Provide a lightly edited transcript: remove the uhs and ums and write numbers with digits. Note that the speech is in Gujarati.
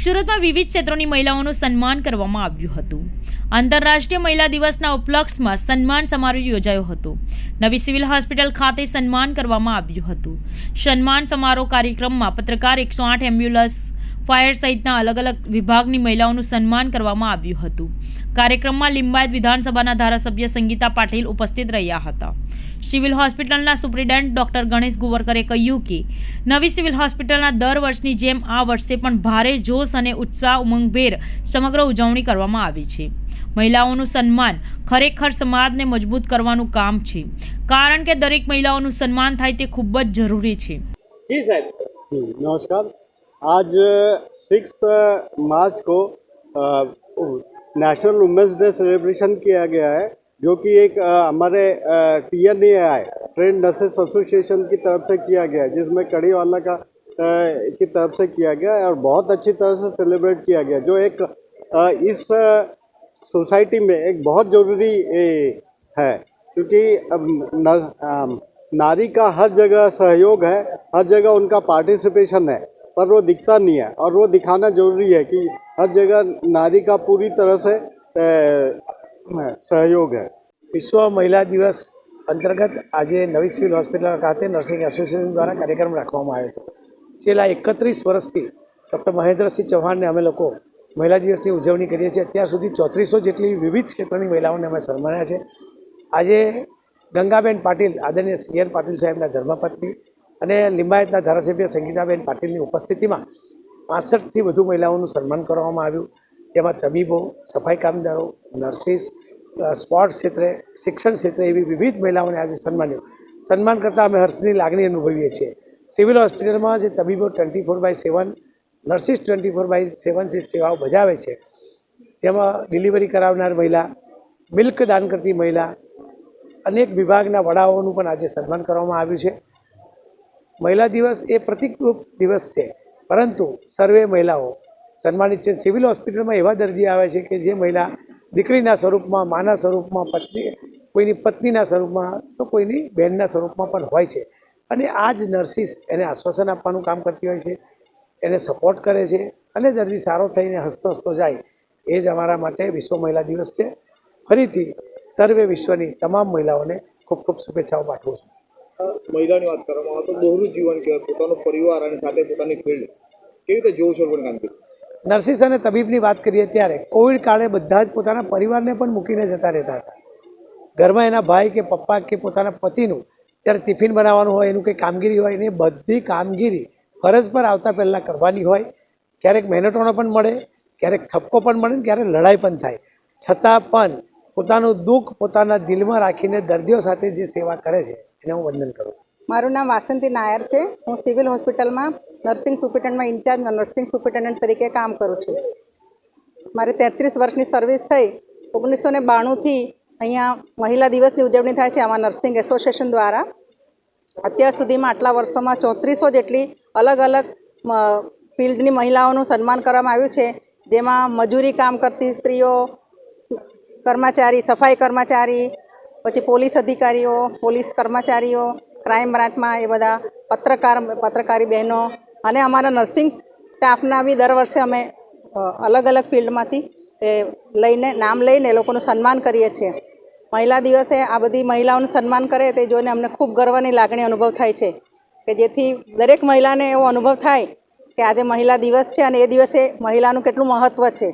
સુરતમાં વિવિધ ક્ષેત્રોની મહિલાઓનું સન્માન કરવામાં આવ્યું હતું. આંતરરાષ્ટ્રીય મહિલા દિવસના ઉપલક્ષમાં સન્માન સમારોહ યોજાયો હતો. નવી સિવિલ હોસ્પિટલ ખાતે સન્માન કરવામાં આવ્યું હતું. સન્માન સમારોહ કાર્યક્રમમાં પત્રકાર, 108 એમ્બ્યુલન્સ, ફાયર સહિતના અલગ અલગ વિભાગની મહિલાઓનું સન્માન કરવામાં આવ્યું હતું. કાર્યક્રમમાં લિંબાયત વિધાનસભાના ધારાસભ્ય સંગીતા પાટીલ ઉપસ્થિત રહ્યા હતા. સિવિલ હોસ્પિટલના સુપ્રિન્ટેન્ડન્ટ ડોક્ટર ગણેશ ગુવરકરે કહ્યું કે નવી સિવિલ હોસ્પિટલના દર વર્ષની જેમ આ વર્ષે પણ ભારે જોશ અને ઉત્સાહ ઉમંગભેર સમગ્ર ઉજવણી કરવામાં આવી છે. મહિલાઓનું સન્માન ખરેખર સમાજને મજબૂત કરવાનું કામ છે, કારણ કે દરેક મહિલાઓનું સન્માન થાય તે ખૂબ જ જરૂરી છે. जी साहब, नमस्कार। आज 6 मार्च को नेशनल वुमेंस डे सेलिब्रेशन किया गया है, जो कि एक हमारे TNAI ट्रेन नर्सेस एसोसिएशन की तरफ से किया गया है, जिसमें कड़ीवाला का की तरफ से किया गया है और बहुत अच्छी तरह से सेलिब्रेट किया गया, जो एक इस सोसाइटी में एक बहुत ज़रूरी है, क्योंकि नारी का हर जगह सहयोग है, हर जगह उनका पार्टिसिपेशन है, पर वो दिखता नहीं है और वो दिखाना जरूरी है कि हर जगह नारी का पूरी तरह से सहयोग है। विश्व महिला दिवस अंतर्गत आज नवी सिविल हॉस्पिटल खाते नर्सिंग एसोसिएशन द्वारा कार्यक्रम रखवामां आव्यो हतो। छेल्ला 31 वर्षथी डॉक्टर महेन्द्रसिंह चौहाणने अमे लोको महिला दिवसनी उजवणी करीए छीए। અત્યાર સુધી 3400 જેટલી વિવિધ ક્ષેત્રની મહિલાઓને અમે સન્માન્યા છે. આજે ગંગાબેન પાટીલ, આદરણીય CN પાટીલ સાહેબના ધર્મપત્ની અને લિંબાયતના ધારાસભ્ય સંગીતાબેન પાટીલની ઉપસ્થિતિમાં 65થી વધુ મહિલાઓનું સન્માન કરવામાં આવ્યું, જેમાં તબીબો, સફાઈ કામદારો, નર્સિસ, સ્પોર્ટ્સ ક્ષેત્રે, શિક્ષણ ક્ષેત્રે એવી વિવિધ મહિલાઓને આજે સન્માન કરતાં અમે હર્ષની લાગણી અનુભવીએ છીએ. સિવિલ હોસ્પિટલમાં જે તબીબો 24/7, નર્સિસ 24/7 જે સેવાઓ બજાવે છે, જેમાં ડિલિવરી કરાવનાર મહિલા, મિલ્ક દાન કરતી મહિલા, અનેક વિભાગના વડાઓનું પણ આજે સન્માન કરવામાં આવ્યું છે. મહિલા દિવસ એ પ્રતિકરૂપ દિવસ છે, પરંતુ સર્વે મહિલાઓ સન્માનિત છે. સિવિલ હોસ્પિટલમાં એવા દર્દી આવે છે કે જે મહિલા દીકરીના સ્વરૂપમાં, માના સ્વરૂપમાં, કોઈની પત્નીના સ્વરૂપમાં, તો કોઈની બહેનના સ્વરૂપમાં પણ હોય છે. અને આ જ નર્સિસ એને આશ્વાસન આપવાનું કામ કરતી હોય છે, એને સપોર્ટ કરે છે અને દર્દી સારો થઈને હસતો હસતો જાય. એ જ અમારા માટે વિશ્વ મહિલા દિવસ છે. ફરીથી સર્વે વિશ્વની તમામ મહિલાઓને ખૂબ ખૂબ શુભેચ્છાઓ પાઠવું છું. મહિલાની વાત કરવામાં આવે તો દોહરું જીવન કહેવાય, પોતાનો પરિવાર અને સાથે પોતાની ફિલ્ડ કેવી રીતે જોવું છો પણ કામગીરી. નર્સિસ અને તબીબની વાત કરીએ ત્યારે કોવિડ કાળે બધા જ પોતાના પરિવારને પણ મૂકીને જતા રહેતા હતા. ઘરમાં એના ભાઈ કે પપ્પા કે પોતાના પતિનું જ્યારે ટિફિન બનાવવાનું હોય, એનું કંઈ કામગીરી હોય, એની બધી કામગીરી ફરજ પર આવતા પહેલાં કરવાની હોય. ક્યારેક મહેનતોનો પણ મળે, ક્યારેક ઠપકો પણ મળે, ક્યારેક લડાઈ પણ થાય, છતાં પણ પોતાનું દુઃખ પોતાના દિલમાં રાખીને દર્દીઓ સાથે જે સેવા કરે છે એને હું વંદન કરું છું. મારું નામ વાસંતી નાયર છે. હું સિવિલ હોસ્પિટલમાં નર્સિંગ સુપ્રિન્ટેન્ડન્ટમાં ઇન્ચાર્જ નર્સિંગ સુપ્રિન્ટેન્ડન્ટ તરીકે કામ કરું છું. મારી 33 વર્ષની સર્વિસ થઈ. 1992થી અહીંયા મહિલા દિવસની ઉજવણી થાય છે આમાં નર્સિંગ એસોસિએશન દ્વારા. અત્યાર સુધીમાં આટલા વર્ષોમાં 3400 જેટલી અલગ અલગ ફિલ્ડની મહિલાઓનું સન્માન કરવામાં આવ્યું છે, જેમાં મજૂરી કામ કરતી સ્ત્રીઓ, કર્મચારી, સફાઈ કર્મચારી, પછી પોલીસ અધિકારીઓ, પોલીસ કર્મચારીઓ, ક્રાઇમ બ્રાન્ચમાં એ બધા પત્રકારી બહેનો અને અમારા નર્સિંગ સ્ટાફના બી દર વર્ષે અમે અલગ અલગ ફિલ્ડમાંથી નામ લઈને એ લોકોનું સન્માન કરીએ છીએ. મહિલા દિવસે આ બધી મહિલાઓનું સન્માન કરે તે જોઈને અમને ખૂબ ગર્વની લાગણી અનુભવ થાય છે, કે જેથી દરેક મહિલાને એવો અનુભવ થાય કે આજે મહિલા દિવસ છે અને એ દિવસે મહિલાનું કેટલું મહત્ત્વ છે.